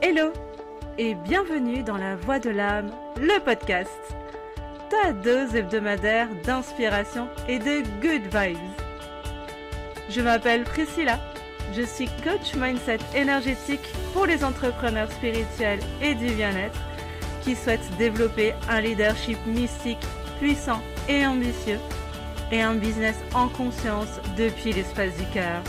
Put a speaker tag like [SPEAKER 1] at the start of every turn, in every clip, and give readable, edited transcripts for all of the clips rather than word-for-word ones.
[SPEAKER 1] Hello et bienvenue dans La Voix de l'âme, le podcast. Ta dose hebdomadaire d'inspiration et de good vibes. Je m'appelle Priscilla, je suis coach mindset énergétique pour les entrepreneurs spirituels et du bien-être qui souhaitent développer un leadership mystique, puissant et ambitieux et un business en conscience depuis l'espace du cœur.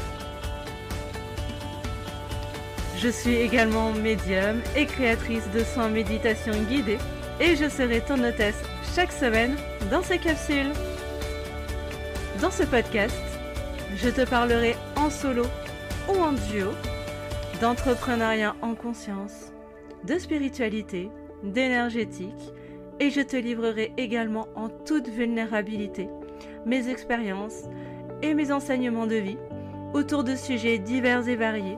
[SPEAKER 1] Je suis également médium et créatrice de soins méditation guidée et je serai ton hôtesse chaque semaine dans ces capsules. Dans ce podcast, je te parlerai en solo ou en duo d'entrepreneuriat en conscience, de spiritualité, d'énergétique et je te livrerai également en toute vulnérabilité mes expériences et mes enseignements de vie autour de sujets divers et variés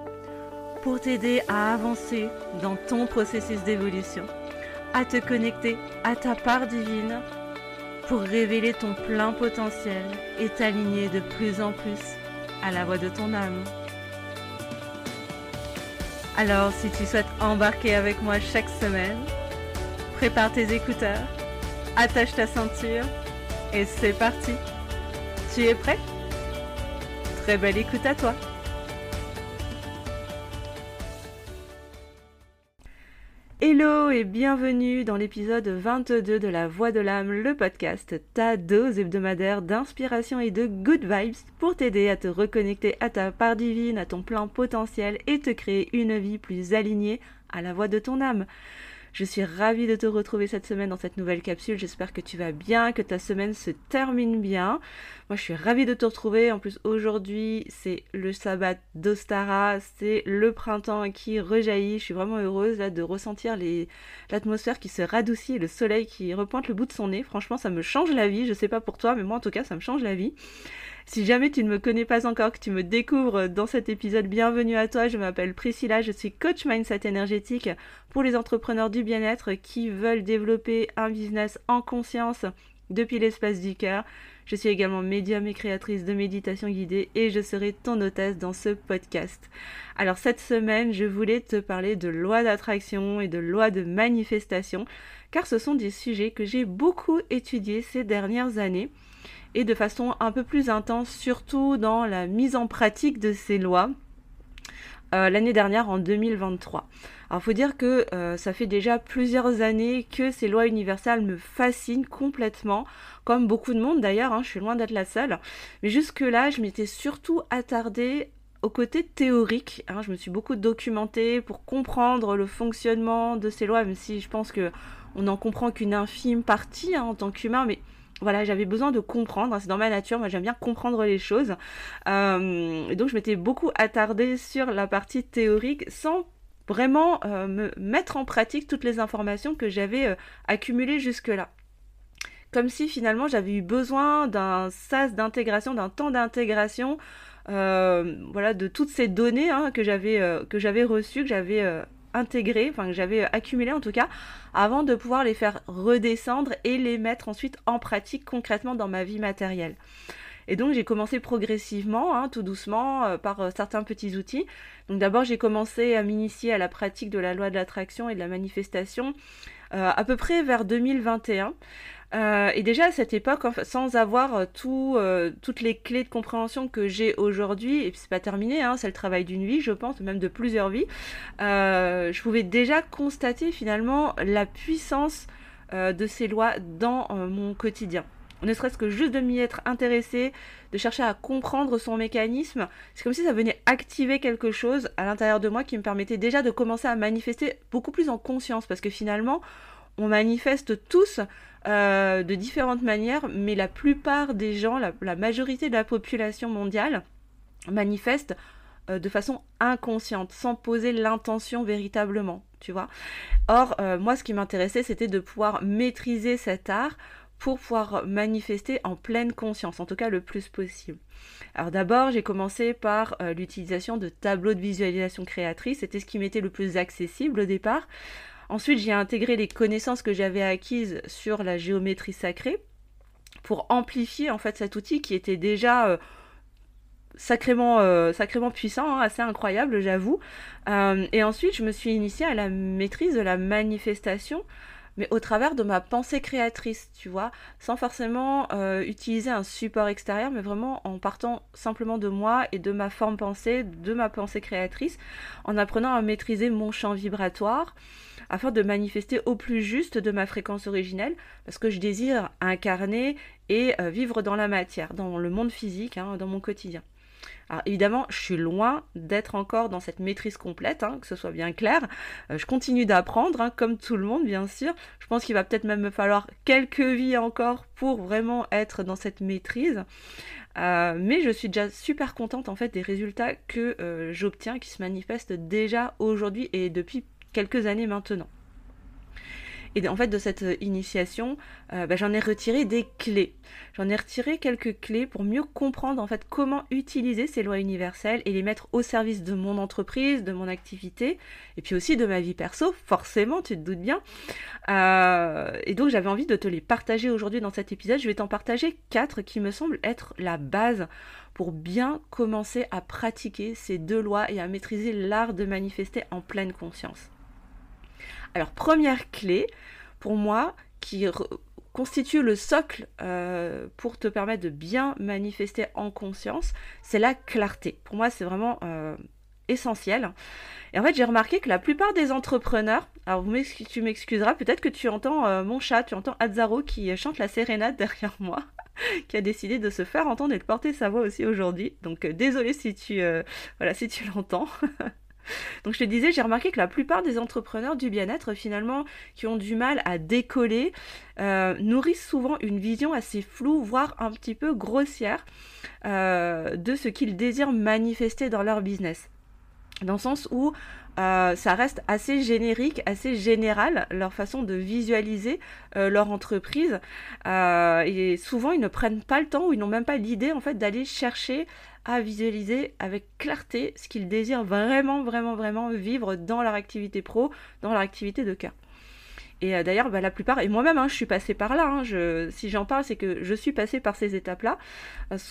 [SPEAKER 1] pour t'aider à avancer dans ton processus d'évolution, à te connecter à ta part divine pour révéler ton plein potentiel et t'aligner de plus en plus à la voix de ton âme. Alors, si tu souhaites embarquer avec moi chaque semaine, prépare tes écouteurs, attache ta ceinture et c'est parti. Tu es prêt? Très belle écoute à toi. Hello et bienvenue dans l'épisode 22 de La Voix de l'âme, le podcast, ta dose hebdomadaire d'inspiration et de good vibes pour t'aider à te reconnecter à ta part divine, à ton plein potentiel et te créer une vie plus alignée à la voix de ton âme. Je suis ravie de te retrouver cette semaine dans cette nouvelle capsule. J'espère que tu vas bien, que ta semaine se termine bien. Moi, je suis ravie de te retrouver. En plus, aujourd'hui, c'est le sabbat d'Ostara. C'est le printemps qui rejaillit. Je suis vraiment heureuse là de ressentir l'atmosphère qui se radoucit et le soleil qui repointe le bout de son nez. Franchement, ça me change la vie. Je sais pas pour toi, mais moi, en tout cas, ça me change la vie. Si jamais tu ne me connais pas encore, que tu me découvres dans cet épisode, bienvenue à toi, je m'appelle Priscilla, je suis coach mindset énergétique pour les entrepreneurs du bien-être qui veulent développer un business en conscience depuis l'espace du cœur. Je suis également médium et créatrice de méditation guidée et je serai ton hôtesse dans ce podcast. Alors cette semaine, je voulais te parler de loi d'attraction et de loi de manifestation car ce sont des sujets que j'ai beaucoup étudiés ces dernières années. Et de façon un peu plus intense, surtout dans la mise en pratique de ces lois, l'année dernière en 2023. Alors il faut dire que ça fait déjà plusieurs années que ces lois universelles me fascinent complètement, comme beaucoup de monde d'ailleurs, je suis loin d'être la seule. Mais jusque-là, je m'étais surtout attardée au côté théorique, je me suis beaucoup documentée pour comprendre le fonctionnement de ces lois, même si je pense qu'on n'en comprend qu'une infime partie en tant qu'humain, mais voilà, j'avais besoin de comprendre, c'est dans ma nature, moi j'aime bien comprendre les choses. Et donc je m'étais beaucoup attardée sur la partie théorique sans vraiment me mettre en pratique toutes les informations que j'avais accumulées jusque-là. Comme si finalement j'avais eu besoin d'un sas d'intégration, d'un temps d'intégration, de toutes ces données que j'avais reçues, que j'avais intégrées, que j'avais accumulées en tout cas, avant de pouvoir les faire redescendre et les mettre ensuite en pratique concrètement dans ma vie matérielle. Et donc j'ai commencé progressivement, tout doucement, par certains petits outils. Donc d'abord j'ai commencé à m'initier à la pratique de la loi de l'attraction et de la manifestation à peu près vers 2021. Et déjà à cette époque, sans avoir toutes les clés de compréhension que j'ai aujourd'hui, et puis c'est pas terminé, c'est le travail d'une vie, je pense, même de plusieurs vies, je pouvais déjà constater finalement la puissance de ces lois dans mon quotidien. Ne serait-ce que juste de m'y être intéressée, de chercher à comprendre son mécanisme, c'est comme si ça venait activer quelque chose à l'intérieur de moi qui me permettait déjà de commencer à manifester beaucoup plus en conscience, parce que finalement, on manifeste tous de différentes manières, mais la plupart des gens, la majorité de la population mondiale manifeste de façon inconsciente, sans poser l'intention véritablement, tu vois. Or, moi, ce qui m'intéressait, c'était de pouvoir maîtriser cet art pour pouvoir manifester en pleine conscience, en tout cas le plus possible. Alors d'abord, j'ai commencé par l'utilisation de tableaux de visualisation créatrice, c'était ce qui m'était le plus accessible au départ. Ensuite, j'ai intégré les connaissances que j'avais acquises sur la géométrie sacrée pour amplifier en fait cet outil qui était déjà sacrément puissant, hein, assez incroyable, j'avoue. Et ensuite, je me suis initiée à la maîtrise de la manifestation, mais au travers de ma pensée créatrice, tu vois, sans forcément utiliser un support extérieur, mais vraiment en partant simplement de moi et de ma forme pensée, de ma pensée créatrice, en apprenant à maîtriser mon champ vibratoire, afin de manifester au plus juste de ma fréquence originelle, parce que je désire incarner et vivre dans la matière, dans le monde physique, hein, dans mon quotidien. Alors évidemment, je suis loin d'être encore dans cette maîtrise complète, hein, que ce soit bien clair. Je continue d'apprendre, hein, comme tout le monde, bien sûr. Je pense qu'il va peut-être même me falloir quelques vies encore pour vraiment être dans cette maîtrise. Mais je suis déjà super contente en fait des résultats que j'obtiens, qui se manifestent déjà aujourd'hui et depuis quelques années maintenant. Et en fait, de cette initiation, j'en ai retiré des clés. J'en ai retiré quelques clés pour mieux comprendre en fait comment utiliser ces lois universelles et les mettre au service de mon entreprise, de mon activité, et puis aussi de ma vie perso, forcément, tu te doutes bien. Et donc, j'avais envie de te les partager aujourd'hui dans cet épisode. Je vais t'en partager 4 qui me semblent être la base pour bien commencer à pratiquer ces 2 lois et à maîtriser l'art de manifester en pleine conscience. Alors, première clé, pour moi, qui constitue le socle pour te permettre de bien manifester en conscience, c'est la clarté. Pour moi, c'est vraiment essentiel. Et en fait, j'ai remarqué que la plupart des entrepreneurs, alors tu m'excuseras, peut-être que tu entends mon chat, tu entends Azzaro qui chante la sérénade derrière moi, qui a décidé de se faire entendre et de porter sa voix aussi aujourd'hui. Donc, désolée si tu l'entends. Donc je te disais, j'ai remarqué que la plupart des entrepreneurs du bien-être, finalement, qui ont du mal à décoller, nourrissent souvent une vision assez floue, voire un petit peu grossière, de ce qu'ils désirent manifester dans leur business. Dans le sens où ça reste assez générique, assez général, leur façon de visualiser leur entreprise. Et souvent, ils ne prennent pas le temps ou ils n'ont même pas l'idée en fait d'aller chercher à visualiser avec clarté ce qu'ils désirent vraiment, vraiment, vraiment vivre dans leur activité pro, dans leur activité de cœur. Et d'ailleurs, la plupart, et moi-même, je suis passée par là, si j'en parle, c'est que je suis passée par ces étapes-là.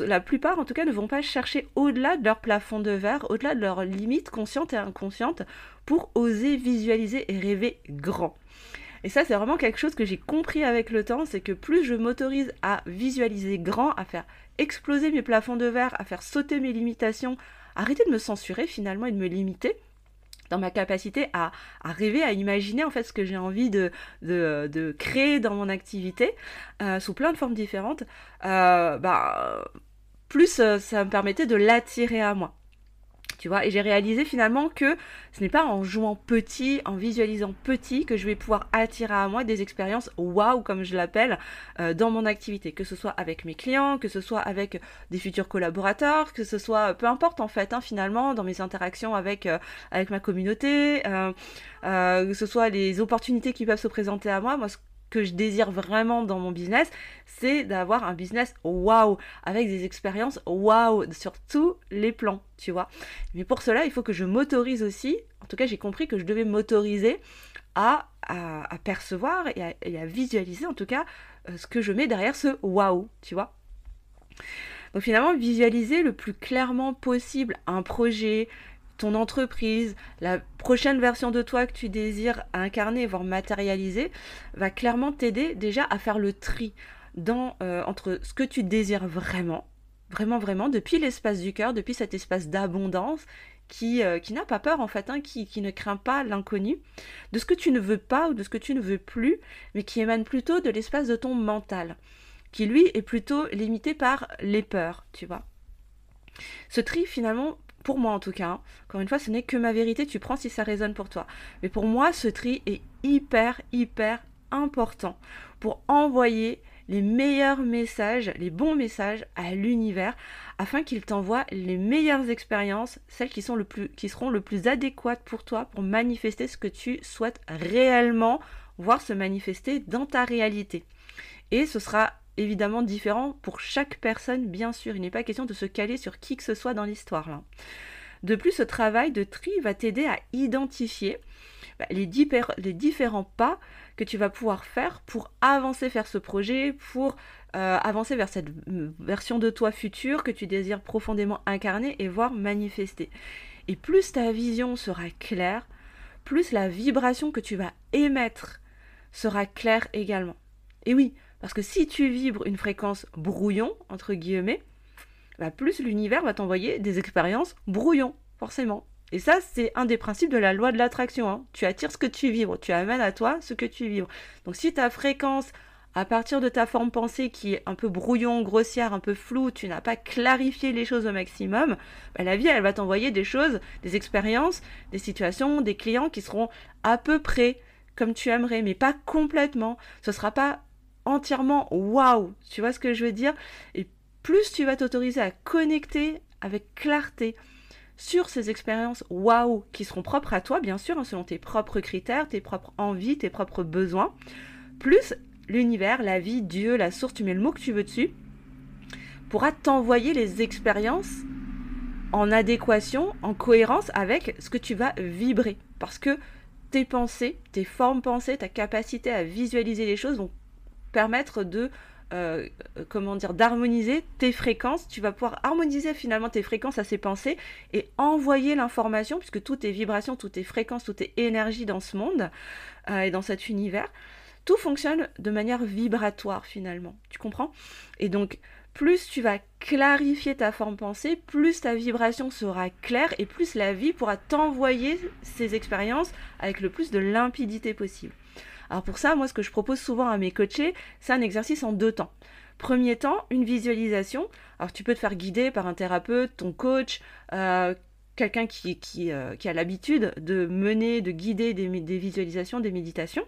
[SPEAKER 1] La plupart, en tout cas, ne vont pas chercher au-delà de leur plafond de verre, au-delà de leurs limites conscientes et inconscientes, pour oser visualiser et rêver grand. Et ça, c'est vraiment quelque chose que j'ai compris avec le temps, c'est que plus je m'autorise à visualiser grand, à faire exploser mes plafonds de verre, à faire sauter mes limitations, arrêter de me censurer finalement et de me limiter, dans ma capacité à rêver, à imaginer en fait ce que j'ai envie de créer dans mon activité, sous plein de formes différentes, plus ça me permettait de l'attirer à moi. Tu vois, et j'ai réalisé finalement que ce n'est pas en jouant petit, en visualisant petit, que je vais pouvoir attirer à moi des expériences waouh, comme je l'appelle, dans mon activité, que ce soit avec mes clients, que ce soit avec des futurs collaborateurs, que ce soit, peu importe en fait, finalement, dans mes interactions avec ma communauté, que ce soit les opportunités qui peuvent se présenter à moi. Moi, ce que je désire vraiment dans mon business, c'est d'avoir un business waouh, avec des expériences waouh sur tous les plans, tu vois. Mais pour cela, il faut que je m'autorise aussi, en tout cas j'ai compris que je devais m'autoriser à percevoir et à visualiser en tout cas ce que je mets derrière ce waouh, tu vois. Donc finalement, visualiser le plus clairement possible un projet, ton entreprise, la prochaine version de toi que tu désires incarner, voire matérialiser, va clairement t'aider déjà à faire le tri entre ce que tu désires vraiment, vraiment, vraiment, depuis l'espace du cœur, depuis cet espace d'abondance qui n'a pas peur en fait, qui ne craint pas l'inconnu, de ce que tu ne veux pas ou de ce que tu ne veux plus, mais qui émane plutôt de l'espace de ton mental, qui lui est plutôt limité par les peurs, tu vois. Ce tri finalement, pour moi en tout cas, encore une fois, ce n'est que ma vérité, tu prends si ça résonne pour toi. Mais pour moi, ce tri est hyper, hyper important pour envoyer les meilleurs messages, les bons messages à l'univers, afin qu'il t'envoie les meilleures expériences, celles qui seront le plus adéquates pour toi, pour manifester ce que tu souhaites réellement voir se manifester dans ta réalité. Et ce sera évidemment différent pour chaque personne, bien sûr. Il n'est pas question de se caler sur qui que ce soit dans l'histoire, là. De plus, ce travail de tri va t'aider à identifier les différents pas que tu vas pouvoir faire pour avancer vers ce projet, pour avancer vers cette version de toi future que tu désires profondément incarner et voir manifester. Et plus ta vision sera claire, plus la vibration que tu vas émettre sera claire également. Et oui, parce que si tu vibres une fréquence brouillon, entre guillemets, plus l'univers va t'envoyer des expériences brouillon, forcément. Et ça, c'est un des principes de la loi de l'attraction. Hein. Tu attires ce que tu vibres, tu amènes à toi ce que tu vibres. Donc si ta fréquence, à partir de ta forme pensée qui est un peu brouillon, grossière, un peu floue, tu n'as pas clarifié les choses au maximum, la vie, elle va t'envoyer des choses, des expériences, des situations, des clients qui seront à peu près comme tu aimerais, mais pas complètement. Ce sera pas entièrement waouh. Tu vois ce que je veux dire? Et plus tu vas t'autoriser à connecter avec clarté sur ces expériences waouh qui seront propres à toi, bien sûr, selon tes propres critères, tes propres envies, tes propres besoins, plus l'univers, la vie, Dieu, la source, tu mets le mot que tu veux dessus, pourra t'envoyer les expériences en adéquation, en cohérence avec ce que tu vas vibrer. Parce que tes pensées, tes formes pensées, ta capacité à visualiser les choses vont permettre de d'harmoniser tes fréquences. Tu vas pouvoir harmoniser finalement tes fréquences à ces pensées et envoyer l'information, puisque tout est vibration, tout est fréquence, tout est énergie dans ce monde et dans cet univers. Tout fonctionne de manière vibratoire finalement, tu comprends? Et donc, plus tu vas clarifier ta forme pensée, plus ta vibration sera claire et plus la vie pourra t'envoyer ces expériences avec le plus de limpidité possible. Alors pour ça, moi, ce que je propose souvent à mes coachés, c'est un exercice en 2 temps. Premier temps, une visualisation. Alors tu peux te faire guider par un thérapeute, ton coach, quelqu'un qui a l'habitude de mener, de guider des visualisations, des méditations.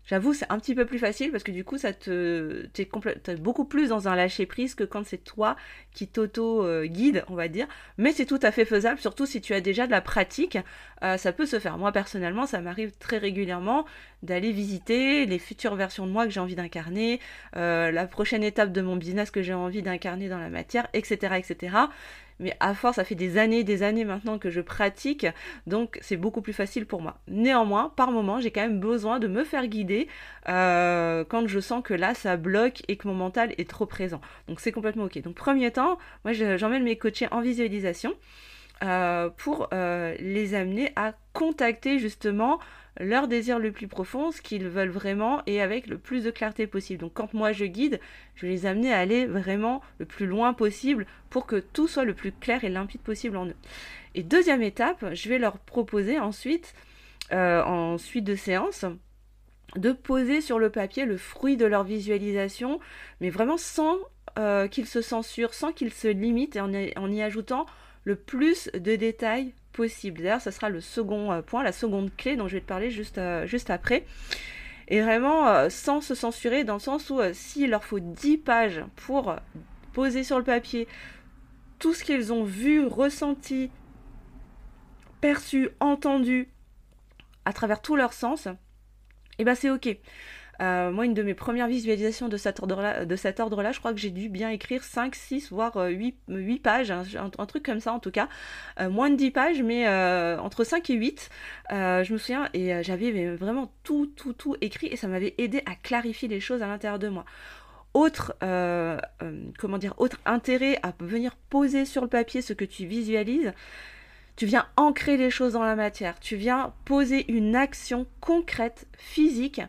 [SPEAKER 1] J'avoue, c'est un petit peu plus facile parce que du coup, t'es beaucoup plus dans un lâcher-prise que quand c'est toi qui t'auto-guide, on va dire. Mais c'est tout à fait faisable, surtout si tu as déjà de la pratique. Ça peut se faire. Moi, personnellement, ça m'arrive très régulièrement d'aller visiter les futures versions de moi que j'ai envie d'incarner, la prochaine étape de mon business que j'ai envie d'incarner dans la matière, etc., etc. Mais à force, ça fait des années maintenant que je pratique, donc c'est beaucoup plus facile pour moi. Néanmoins, par moment, j'ai quand même besoin de me faire guider quand je sens que là, ça bloque et que mon mental est trop présent. Donc c'est complètement ok. Donc premier temps, moi j'emmène mes coachés en visualisation pour les amener à contacter justement leur désir le plus profond, ce qu'ils veulent vraiment et avec le plus de clarté possible. Donc quand moi je guide, je vais les amener à aller vraiment le plus loin possible pour que tout soit le plus clair et limpide possible en eux. Et deuxième étape, je vais leur proposer ensuite, en suite de séance, de poser sur le papier le fruit de leur visualisation, mais vraiment sans qu'ils se censurent, sans qu'ils se limitent et en y ajoutant le plus de détails possible. D'ailleurs, ça sera le second point, la seconde clé dont je vais te parler juste après. Et vraiment, sans se censurer, dans le sens où s'il leur faut 10 pages pour poser sur le papier tout ce qu'ils ont vu, ressenti, perçu, entendu, à travers tous leurs sens, et ben c'est ok. Moi, une de mes premières visualisations de cet ordre-là, je crois que j'ai dû bien écrire 5, 6, voire 8 pages, un truc comme ça en tout cas. Moins de 10 pages, mais entre 5 et 8, je me souviens, et j'avais vraiment tout écrit, et ça m'avait aidé à clarifier les choses à l'intérieur de moi. Autre intérêt à venir poser sur le papier ce que tu visualises, tu viens ancrer les choses dans la matière, tu viens poser une action concrète, physique,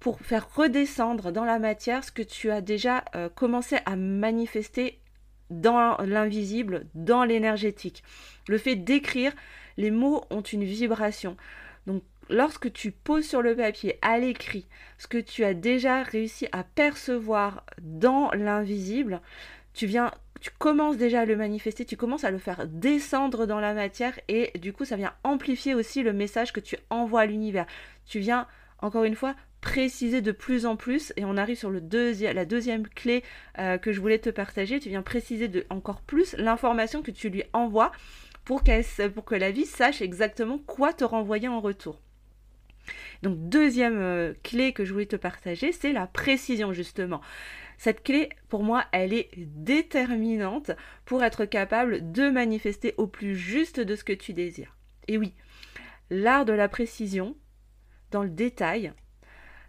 [SPEAKER 1] pour faire redescendre dans la matière ce que tu as déjà commencé à manifester dans l'invisible, dans l'énergétique. Le fait d'écrire, les mots ont une vibration. Donc, lorsque tu poses sur le papier, à l'écrit, ce que tu as déjà réussi à percevoir dans l'invisible, tu commences déjà à le manifester, tu commences à le faire descendre dans la matière et du coup, ça vient amplifier aussi le message que tu envoies à l'univers. Tu viens, encore une fois, préciser de plus en plus, et on arrive sur la deuxième clé que je voulais te partager. Tu viens préciser encore plus l'information que tu lui envoies pour que la vie sache exactement quoi te renvoyer en retour. Donc deuxième clé que je voulais te partager, c'est la précision justement. Cette clé, pour moi, elle est déterminante pour être capable de manifester au plus juste de ce que tu désires. Et oui, l'art de la précision, dans le détail,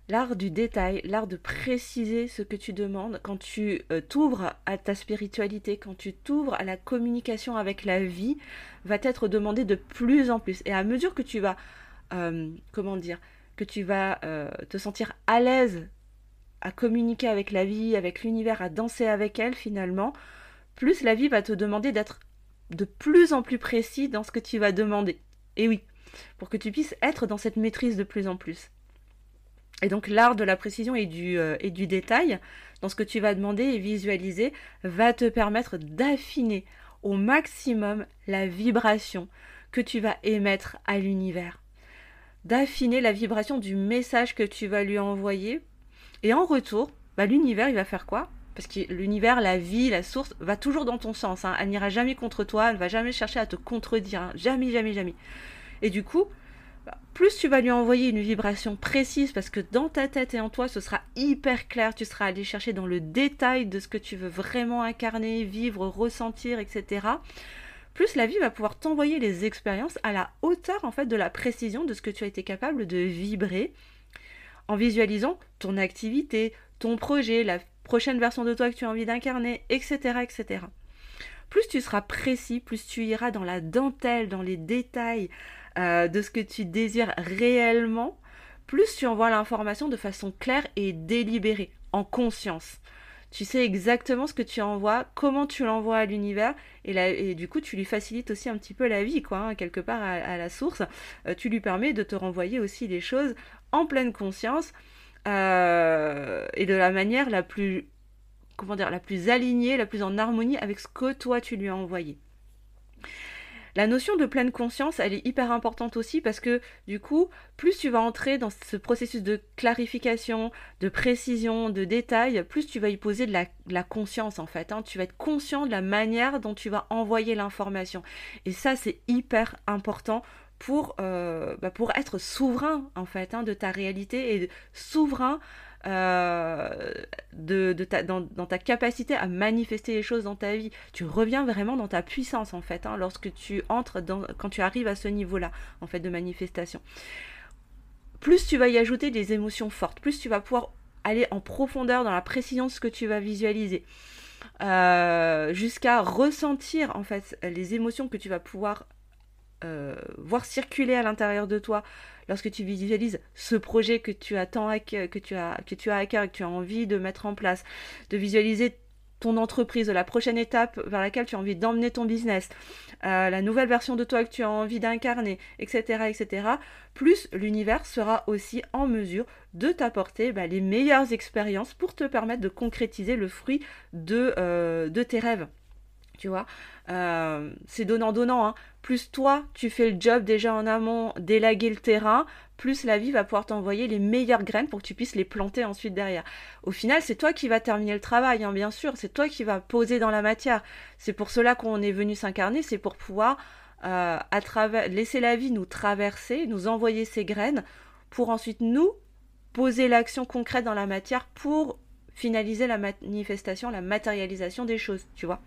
[SPEAKER 1] l'art du détail, l'art de préciser ce que tu demandes quand tu t'ouvres à ta spiritualité, quand tu t'ouvres à la communication avec la vie, va t'être demandé de plus en plus. Et à mesure que tu vas, que tu vas te sentir à l'aise à communiquer avec la vie, avec l'univers, à danser avec elle finalement, plus la vie va te demander d'être de plus en plus précis dans ce que tu vas demander. Et oui, pour que tu puisses être dans cette maîtrise de plus en plus. Et donc l'art de la précision et du détail, dans ce que tu vas demander et visualiser, va te permettre d'affiner au maximum la vibration que tu vas émettre à l'univers. D'affiner la vibration du message que tu vas lui envoyer. Et en retour, l'univers, il va faire quoi ? Parce que l'univers, la vie, la source, va toujours dans ton sens. Elle n'ira jamais contre toi, elle ne va jamais chercher à te contredire. Jamais, jamais, jamais. Et du coup, plus tu vas lui envoyer une vibration précise, parce que dans ta tête et en toi, ce sera hyper clair, tu seras allé chercher dans le détail de ce que tu veux vraiment incarner, vivre, ressentir, etc. Plus la vie va pouvoir t'envoyer les expériences à la hauteur en fait de la précision de ce que tu as été capable de vibrer en visualisant ton activité, ton projet, la prochaine version de toi que tu as envie d'incarner, etc., etc. Plus tu seras précis, plus tu iras dans la dentelle, dans les détails de ce que tu désires réellement, plus tu envoies l'information de façon claire et délibérée, en conscience. Tu sais exactement ce que tu envoies, comment tu l'envoies à l'univers, et du coup tu lui facilites aussi un petit peu la vie, quelque part à la source. Tu lui permets de te renvoyer aussi les choses en pleine conscience et de la manière la plus alignée, la plus en harmonie avec ce que toi tu lui as envoyé. La notion de pleine conscience, elle est hyper importante aussi parce que du coup, plus tu vas entrer dans ce processus de clarification, de précision, de détail, plus tu vas y poser de la conscience en fait. Tu vas être conscient de la manière dont tu vas envoyer l'information. Et ça, c'est hyper important pour être souverain en fait de ta réalité et souverain dans ta capacité à manifester les choses dans ta vie. Tu reviens vraiment dans ta puissance en fait lorsque tu entres quand tu arrives à ce niveau-là en fait de manifestation. Plus tu vas y ajouter des émotions fortes, plus tu vas pouvoir aller en profondeur dans la précision de ce que tu vas visualiser, jusqu'à ressentir en fait les émotions que tu vas pouvoir voir circuler à l'intérieur de toi lorsque tu visualises ce projet que tu as à cœur, que tu as à cœur et que tu as envie de mettre en place, de visualiser ton entreprise, la prochaine étape vers laquelle tu as envie d'emmener ton business, la nouvelle version de toi que tu as envie d'incarner, etc., etc., plus l'univers sera aussi en mesure de t'apporter les meilleures expériences pour te permettre de concrétiser le fruit de tes rêves. Tu vois, c'est donnant. Plus toi, tu fais le job déjà en amont, d'élaguer le terrain, plus la vie va pouvoir t'envoyer les meilleures graines pour que tu puisses les planter ensuite derrière. Au final, c'est toi qui vas terminer le travail, bien sûr. C'est toi qui vas poser dans la matière. C'est pour cela qu'on est venu s'incarner, c'est pour pouvoir laisser la vie nous traverser, nous envoyer ses graines, pour ensuite nous poser l'action concrète dans la matière pour finaliser la manifestation, la matérialisation des choses, tu vois.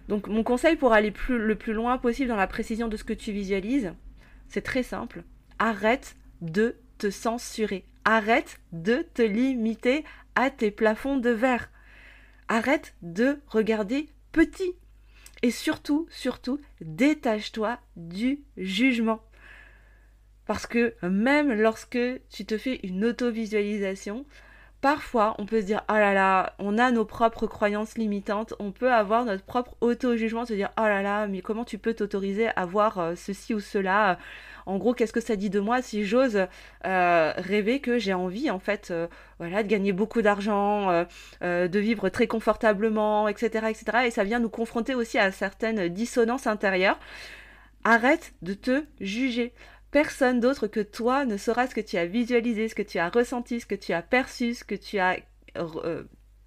[SPEAKER 1] Donc mon conseil pour aller le plus loin possible dans la précision de ce que tu visualises, c'est très simple. Arrête de te censurer. Arrête de te limiter à tes plafonds de verre. Arrête de regarder petit. Et surtout, détache-toi du jugement. Parce que même lorsque tu te fais une auto-visualisation, parfois, on peut se dire, oh là là, on a nos propres croyances limitantes, on peut avoir notre propre auto-jugement, se dire, oh là là, mais comment tu peux t'autoriser à voir ceci ou cela ? En gros, qu'est-ce que ça dit de moi si j'ose rêver que j'ai envie, en fait, de gagner beaucoup d'argent, de vivre très confortablement, etc., etc. Et ça vient nous confronter aussi à certaines dissonances intérieures. Arrête de te juger. Personne d'autre que toi ne saura ce que tu as visualisé, ce que tu as ressenti, ce que tu as perçu, ce que tu as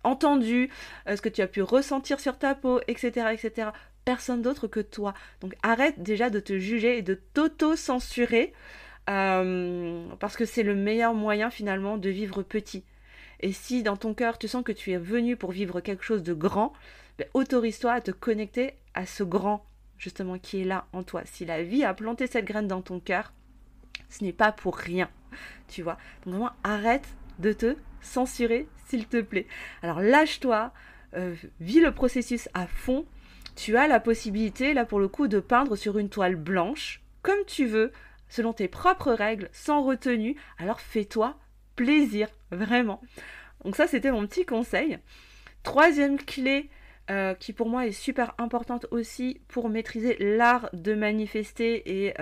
[SPEAKER 1] entendu, ce que tu as pu ressentir sur ta peau, etc., etc. Personne d'autre que toi. Donc arrête déjà de te juger et de t'auto-censurer parce que c'est le meilleur moyen finalement de vivre petit. Et si dans ton cœur tu sens que tu es venu pour vivre quelque chose de grand, autorise-toi à te connecter à ce grand justement qui est là en toi. Si la vie a planté cette graine dans ton cœur, ce n'est pas pour rien, tu vois. Donc vraiment, arrête de te censurer, s'il te plaît. Alors lâche-toi, vis le processus à fond. Tu as la possibilité, là pour le coup, de peindre sur une toile blanche, comme tu veux, selon tes propres règles, sans retenue. Alors fais-toi plaisir, vraiment. Donc ça, c'était mon petit conseil. Troisième clé, qui pour moi est super importante aussi pour maîtriser l'art de manifester et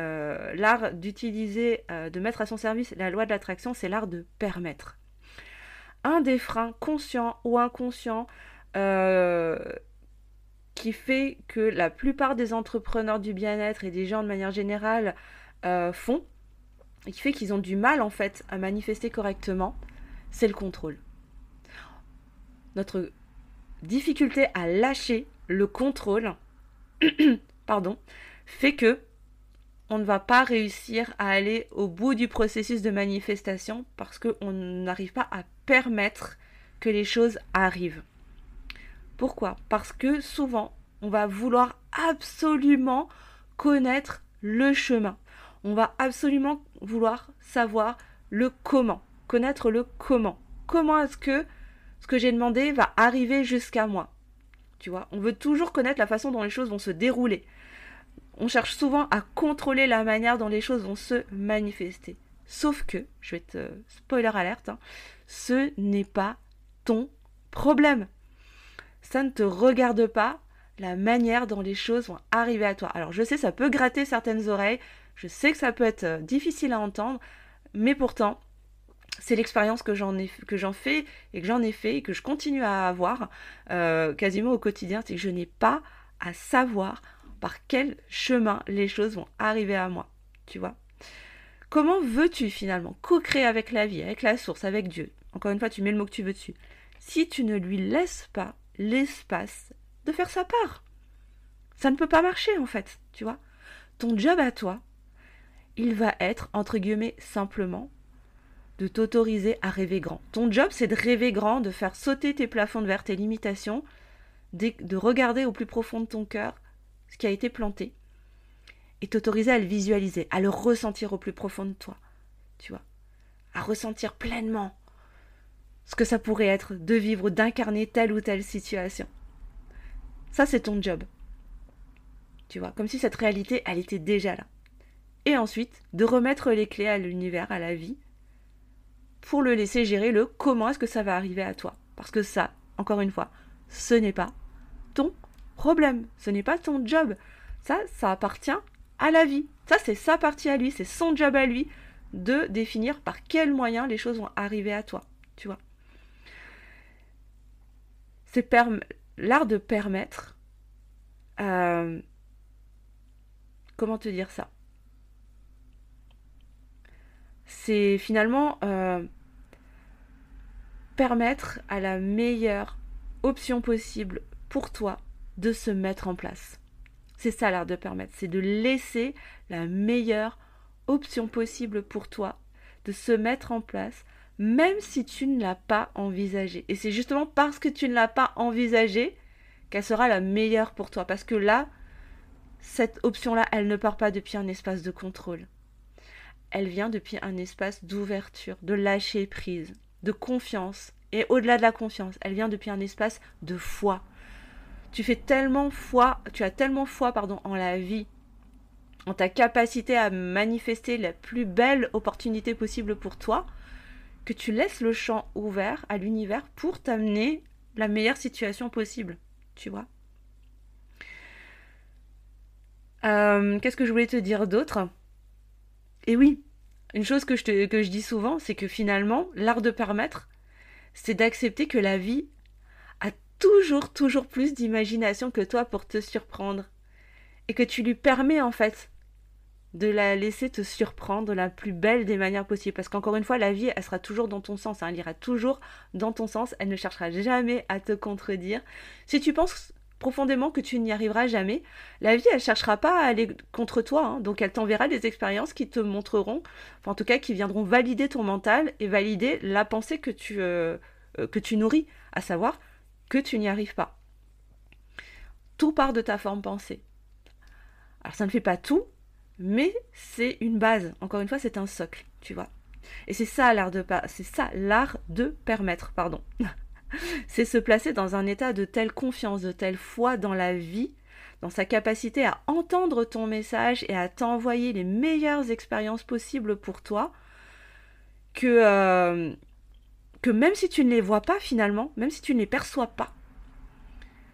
[SPEAKER 1] l'art d'utiliser, de mettre à son service la loi de l'attraction, c'est l'art de permettre. Un des freins conscients ou inconscients qui fait que la plupart des entrepreneurs du bien-être et des gens de manière générale font, et qui fait qu'ils ont du mal en fait à manifester correctement, c'est le contrôle. Notre difficulté à lâcher le contrôle fait que on ne va pas réussir à aller au bout du processus de manifestation parce qu'on n'arrive pas à permettre que les choses arrivent. Pourquoi ? Parce que souvent, on va vouloir absolument connaître le chemin. On va absolument vouloir savoir le comment, connaître le comment. Comment est-ce que ce que j'ai demandé va arriver jusqu'à moi ? Tu vois, on veut toujours connaître la façon dont les choses vont se dérouler. On cherche souvent à contrôler la manière dont les choses vont se manifester. Sauf que, je vais te spoiler alerte, ce n'est pas ton problème. Ça ne te regarde pas la manière dont les choses vont arriver à toi. Alors je sais, ça peut gratter certaines oreilles, je sais que ça peut être difficile à entendre, mais pourtant, c'est l'expérience que j'en fais et que j'en ai fait et que je continue à avoir quasiment au quotidien, c'est que je n'ai pas à savoir par quel chemin les choses vont arriver à moi, tu vois. Comment veux-tu finalement co-créer avec la vie, avec la source, avec Dieu ? Encore une fois, tu mets le mot que tu veux dessus. Si tu ne lui laisses pas l'espace de faire sa part, ça ne peut pas marcher en fait, tu vois. Ton job à toi, il va être, entre guillemets, simplement de t'autoriser à rêver grand. Ton job, c'est de rêver grand, de faire sauter tes plafonds de verre, tes limitations, de regarder au plus profond de ton cœur ce qui a été planté et t'autoriser à le visualiser, à le ressentir au plus profond de toi, tu vois, à ressentir pleinement ce que ça pourrait être de vivre, d'incarner telle ou telle situation. Ça, c'est ton job, tu vois, comme si cette réalité, elle était déjà là. Et ensuite, de remettre les clés à l'univers, à la vie, pour le laisser gérer le comment est-ce que ça va arriver à toi. Parce que ça, encore une fois, ce n'est pas ton problème, ce n'est pas ton job. Ça appartient à la vie. Ça, c'est sa partie à lui, c'est son job à lui de définir par quels moyens les choses vont arriver à toi, tu vois. C'est l'art de permettre... comment te dire ça ? C'est finalement permettre à la meilleure option possible pour toi de se mettre en place. C'est ça l'art de permettre, c'est de laisser la meilleure option possible pour toi de se mettre en place, même si tu ne l'as pas envisagée. Et c'est justement parce que tu ne l'as pas envisagée qu'elle sera la meilleure pour toi. Parce que là, cette option-là, elle ne part pas depuis un espace de contrôle. Elle vient depuis un espace d'ouverture, de lâcher prise, de confiance. Et au-delà de la confiance, elle vient depuis un espace de foi. Tu as tellement foi en la vie, en ta capacité à manifester la plus belle opportunité possible pour toi, que tu laisses le champ ouvert à l'univers pour t'amener la meilleure situation possible, tu vois. Qu'est-ce que je voulais te dire d'autre ? Et oui, une chose que je dis souvent, c'est que finalement, l'art de permettre, c'est d'accepter que la vie a toujours plus d'imagination que toi pour te surprendre. Et que tu lui permets en fait de la laisser te surprendre de la plus belle des manières possibles. Parce qu'encore une fois, la vie, elle sera toujours dans ton sens. Elle ira toujours dans ton sens. Elle ne cherchera jamais à te contredire. Si tu penses profondément que tu n'y arriveras jamais, la vie, elle cherchera pas à aller contre toi. Donc elle t'enverra des expériences qui te montreront, enfin en tout cas qui viendront valider ton mental et valider la pensée que tu nourris, à savoir que tu n'y arrives pas. Tout part de ta forme pensée. Alors ça ne fait pas tout, mais c'est une base. Encore une fois, c'est un socle, tu vois. Et c'est ça l'art de permettre, pardon. C'est se placer dans un état de telle confiance, de telle foi dans la vie, dans sa capacité à entendre ton message et à t'envoyer les meilleures expériences possibles pour toi, que même si tu ne les vois pas finalement, même si tu ne les perçois pas,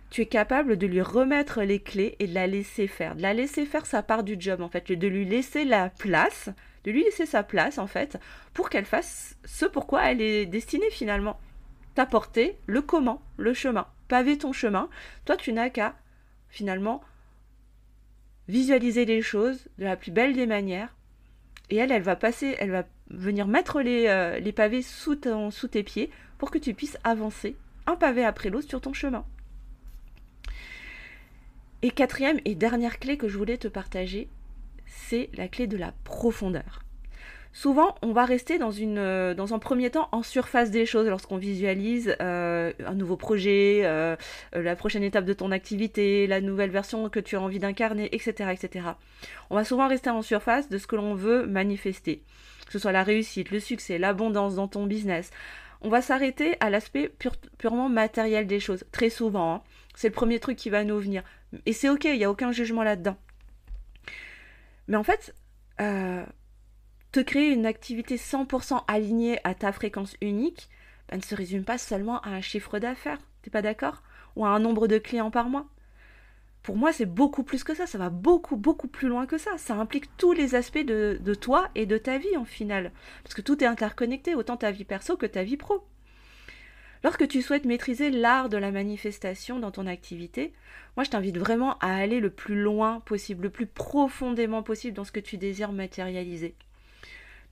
[SPEAKER 1] tu es capable de lui remettre les clés et de la laisser faire. De la laisser faire sa part du job en fait, de lui laisser la place, de lui laisser sa place en fait, pour qu'elle fasse ce pourquoi elle est destinée finalement. T'apporter le comment, le chemin, paver ton chemin. Toi, tu n'as qu'à finalement visualiser les choses de la plus belle des manières. Et elle va venir mettre les pavés sous tes pieds pour que tu puisses avancer un pavé après l'autre sur ton chemin. Et quatrième et dernière clé que je voulais te partager, c'est la clé de la profondeur. Souvent, on va rester dans un premier temps en surface des choses lorsqu'on visualise un nouveau projet, la prochaine étape de ton activité, la nouvelle version que tu as envie d'incarner, etc., etc. On va souvent rester en surface de ce que l'on veut manifester, que ce soit la réussite, le succès, l'abondance dans ton business. On va s'arrêter à l'aspect purement matériel des choses, très souvent. Hein. C'est le premier truc qui va nous venir. Et c'est ok, il n'y a aucun jugement là-dedans. Mais en fait, te créer une activité 100% alignée à ta fréquence unique ne se résume pas seulement à un chiffre d'affaires, t'es pas d'accord? Ou à un nombre de clients par mois. Pour moi, c'est beaucoup plus que ça va beaucoup, beaucoup plus loin que ça. Ça implique tous les aspects de toi et de ta vie en final. Parce que tout est interconnecté, autant ta vie perso que ta vie pro. Lorsque tu souhaites maîtriser l'art de la manifestation dans ton activité, moi je t'invite vraiment à aller le plus loin possible, le plus profondément possible dans ce que tu désires matérialiser.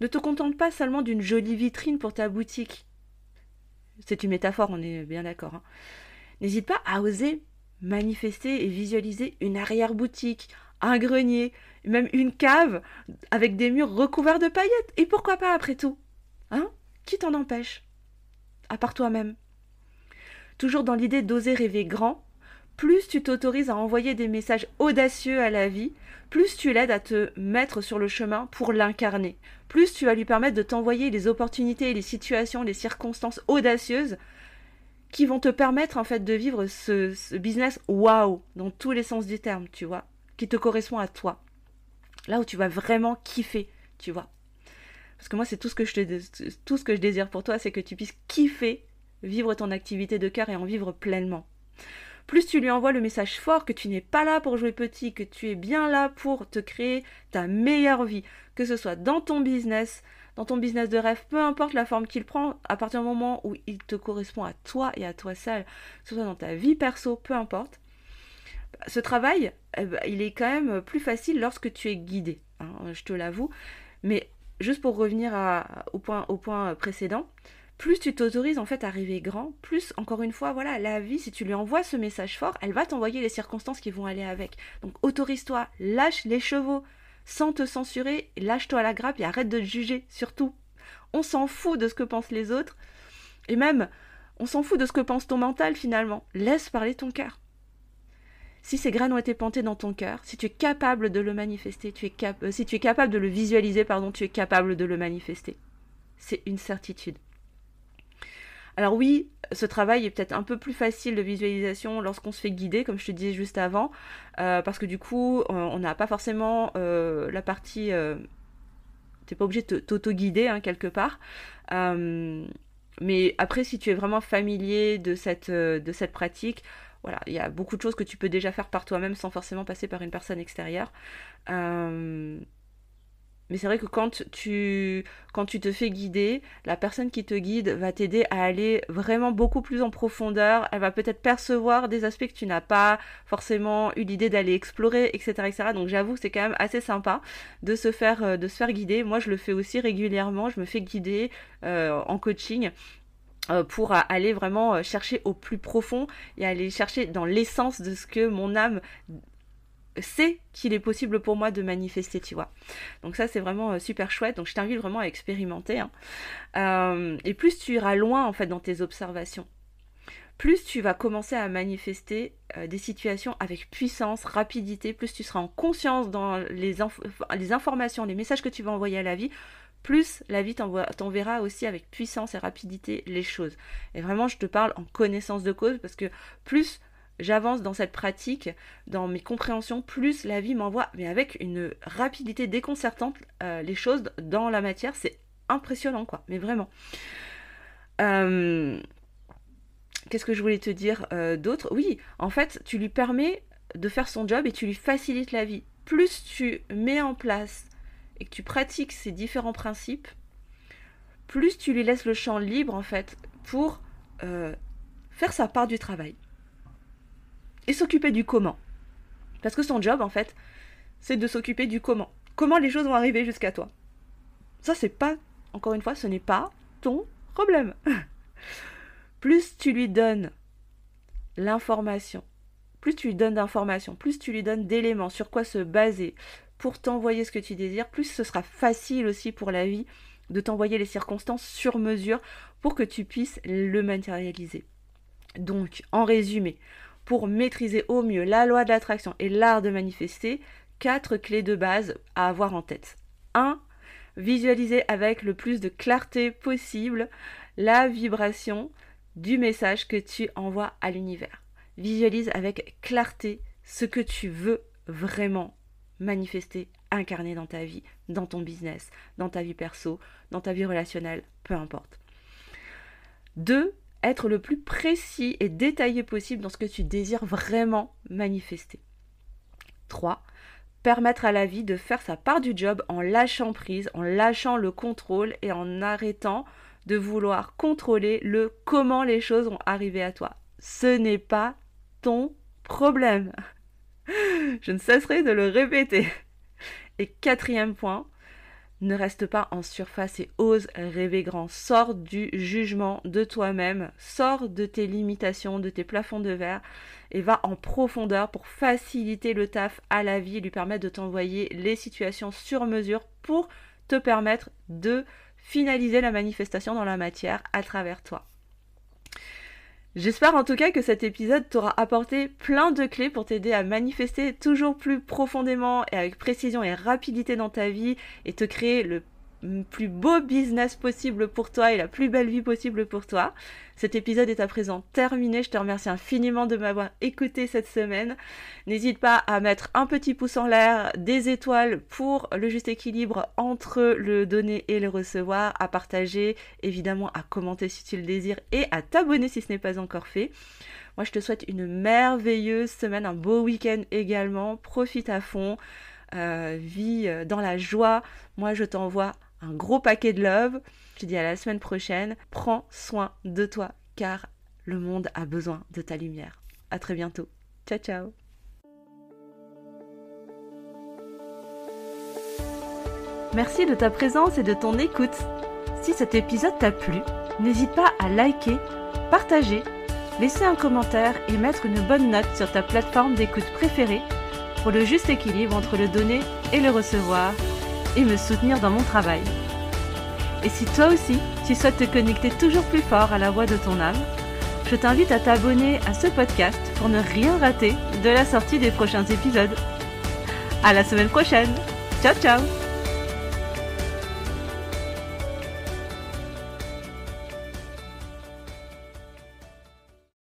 [SPEAKER 1] Ne te contente pas seulement d'une jolie vitrine pour ta boutique. C'est une métaphore, on est bien d'accord. Hein. N'hésite pas à oser manifester et visualiser une arrière-boutique, un grenier, même une cave avec des murs recouverts de paillettes. Et pourquoi pas après tout? Hein? Qui t'en empêche? À part toi-même. Toujours dans l'idée d'oser rêver grand, plus tu t'autorises à envoyer des messages audacieux à la vie, plus tu l'aides à te mettre sur le chemin pour l'incarner. Plus tu vas lui permettre de t'envoyer les opportunités, les situations, les circonstances audacieuses qui vont te permettre en fait de vivre ce business waouh dans tous les sens du terme, tu vois, qui te correspond à toi. Là où tu vas vraiment kiffer, tu vois. Parce que moi, c'est tout ce que je désire pour toi, c'est que tu puisses kiffer, vivre ton activité de cœur et en vivre pleinement. Plus tu lui envoies le message fort que tu n'es pas là pour jouer petit, que tu es bien là pour te créer ta meilleure vie, que ce soit dans ton business de rêve, peu importe la forme qu'il prend, à partir du moment où il te correspond à toi et à toi seul, que ce soit dans ta vie perso, peu importe. Ce travail, il est quand même plus facile lorsque tu es guidé, hein, je te l'avoue. Mais juste pour revenir au point précédent, plus tu t'autorises en fait à rêver grand, plus encore une fois, voilà, la vie, si tu lui envoies ce message fort, elle va t'envoyer les circonstances qui vont aller avec. Donc autorise-toi, lâche les chevaux, sans te censurer, lâche-toi à la grappe et arrête de te juger, surtout. On s'en fout de ce que pensent les autres, et même, on s'en fout de ce que pense ton mental finalement. Laisse parler ton cœur. Si ces graines ont été plantées dans ton cœur, si tu es capable de le manifester, si tu es capable de le visualiser, tu es capable de le manifester. C'est une certitude. Alors oui, ce travail est peut-être un peu plus facile de visualisation lorsqu'on se fait guider, comme je te disais juste avant, parce que du coup, on n'a pas forcément la partie... t'es pas obligé de t'auto-guider hein, quelque part. Mais après, si tu es vraiment familier de cette pratique, voilà, il y a beaucoup de choses que tu peux déjà faire par toi-même sans forcément passer par une personne extérieure. Mais c'est vrai que quand tu te fais guider, la personne qui te guide va t'aider à aller vraiment beaucoup plus en profondeur. Elle va peut-être percevoir des aspects que tu n'as pas forcément eu l'idée d'aller explorer, etc., etc. Donc j'avoue que c'est quand même assez sympa de se faire guider. Moi, je le fais aussi régulièrement. Je me fais guider en coaching. Pour aller vraiment chercher au plus profond et aller chercher dans l'essence de ce que mon âme sait qu'il est possible pour moi de manifester, tu vois. Donc ça, c'est vraiment super chouette. Donc je t'invite vraiment à expérimenter. Hein. Et plus tu iras loin, en fait, dans tes observations, plus tu vas commencer à manifester des situations avec puissance, rapidité, plus tu seras en conscience dans les informations, les messages que tu vas envoyer à la vie, plus la vie t'enverra aussi avec puissance et rapidité les choses. Et vraiment, je te parle en connaissance de cause, parce que plus j'avance dans cette pratique, dans mes compréhensions, plus la vie m'envoie, mais avec une rapidité déconcertante, les choses dans la matière. C'est impressionnant, quoi, mais vraiment. Qu'est-ce que je voulais te dire d'autre ? Oui, en fait, tu lui permets de faire son job et tu lui facilites la vie. Plus tu mets en place et que tu pratiques ces différents principes, plus tu lui laisses le champ libre, en fait, pour faire sa part du travail. Et s'occuper du comment. Parce que son job, en fait, c'est de s'occuper du comment. Comment les choses vont arriver jusqu'à toi. Ça, c'est pas, encore une fois, ce n'est pas ton problème. Plus tu lui donnes l'information, plus tu lui donnes d'informations, plus tu lui donnes d'éléments sur quoi se baser pour t'envoyer ce que tu désires, plus ce sera facile aussi pour la vie de t'envoyer les circonstances sur mesure pour que tu puisses le matérialiser. Donc, en résumé, pour maîtriser au mieux la loi de l'attraction et l'art de manifester, 4 clés de base à avoir en tête. 1. Visualiser avec le plus de clarté possible la vibration du message que tu envoies à l'univers. Visualise avec clarté ce que tu veux vraiment manifester, incarner dans ta vie, dans ton business, dans ta vie perso, dans ta vie relationnelle, peu importe. 2. Être le plus précis et détaillé possible dans ce que tu désires vraiment manifester. 3. Permettre à la vie de faire sa part du job en lâchant prise, en lâchant le contrôle et en arrêtant de vouloir contrôler le comment les choses vont arriver à toi. Ce n'est pas ton problème. Je ne cesserai de le répéter. Et 4e point, ne reste pas en surface et ose rêver grand. Sors du jugement de toi-même, sors de tes limitations, de tes plafonds de verre et va en profondeur pour faciliter le taf à la vie et lui permettre de t'envoyer les situations sur mesure pour te permettre de finaliser la manifestation dans la matière à travers toi. J'espère en tout cas que cet épisode t'aura apporté plein de clés pour t'aider à manifester toujours plus profondément et avec précision et rapidité dans ta vie et te créer le plus beau business possible pour toi et la plus belle vie possible pour toi. Cet épisode est à présent terminé. Je te remercie infiniment de m'avoir écouté cette semaine. N'hésite pas à mettre un petit pouce en l'air, des étoiles pour le juste équilibre entre le donner et le recevoir, à partager, évidemment à commenter si tu le désires et à t'abonner si ce n'est pas encore fait. Moi, je te souhaite une merveilleuse semaine, un beau week-end également. Profite à fond, vis dans la joie. Moi, je t'envoie un gros paquet de love. Je te dis à la semaine prochaine. Prends soin de toi car le monde a besoin de ta lumière. À très bientôt. Ciao, ciao. Merci de ta présence et de ton écoute. Si cet épisode t'a plu, n'hésite pas à liker, partager, laisser un commentaire et mettre une bonne note sur ta plateforme d'écoute préférée pour le juste équilibre entre le donner et le recevoir et me soutenir dans mon travail. Et si toi aussi, tu souhaites te connecter toujours plus fort à la voix de ton âme, je t'invite à t'abonner à ce podcast pour ne rien rater de la sortie des prochains épisodes. À la semaine prochaine. Ciao, ciao!